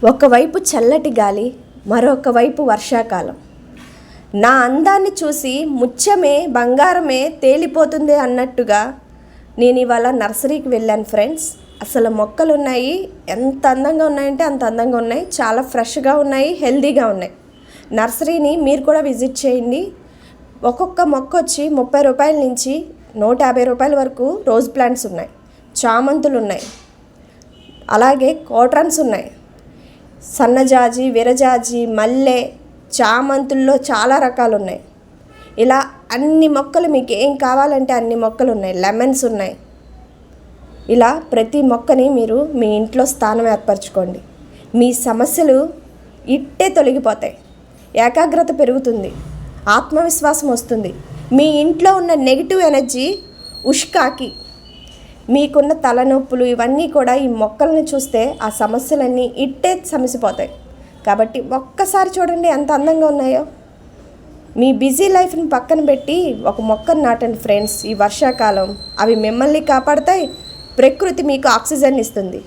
ఒకవైపు చల్లటి గాలి, మరొక వైపు వర్షాకాలం. నా అందాన్ని చూసి ముత్యమే బంగారమే తేలిపోతుంది అన్నట్టుగా నేను ఇవాళ నర్సరీకి వెళ్ళాను ఫ్రెండ్స్. అసలు మొక్కలు ఉన్నాయి, ఎంత అందంగా ఉన్నాయంటే అంత అందంగా ఉన్నాయి. చాలా ఫ్రెష్గా ఉన్నాయి, హెల్దీగా ఉన్నాయి. నర్సరీని మీరు కూడా విజిట్ చేయండి. ఒక్కొక్క మొక్క వచ్చి 30 రూపాయల నుంచి 150 రూపాయల వరకు రోజ్ ప్లాంట్స్ ఉన్నాయి, చామంతులు ఉన్నాయి, అలాగే కోట్రన్స్ ఉన్నాయి, సన్నజాజి, విరజాజి, మల్లె, చామంతుల్లో చాలా రకాలు ఉన్నాయి. ఇలా అన్ని మొక్కలు మీకు ఏం కావాలంటే అన్ని మొక్కలు ఉన్నాయి. లెమన్స్ ఉన్నాయి. ఇలా ప్రతి మొక్కని మీరు మీ ఇంట్లో స్థానం ఏర్పరచుకోండి. మీ సమస్యలు ఇట్టే తొలగిపోతాయి. ఏకాగ్రత పెరుగుతుంది, ఆత్మవిశ్వాసం వస్తుంది. మీ ఇంట్లో ఉన్న నెగిటివ్ ఎనర్జీ ఉష్కాకి, మీకున్న తలనొప్పులు ఇవన్నీ కూడా ఈ మొక్కల్ని చూస్తే ఆ సమస్యలన్నీ ఇట్టే సమసిపోతాయి. కాబట్టి ఒక్కసారి చూడండి ఎంత అందంగా ఉన్నాయో. మీ బిజీ లైఫ్ని పక్కన పెట్టి ఒక మొక్కను నాటండి ఫ్రెండ్స్. ఈ వర్షాకాలం అవి మిమ్మల్ని కాపాడతాయి, ప్రకృతి మీకు ఆక్సిజన్ ఇస్తుంది.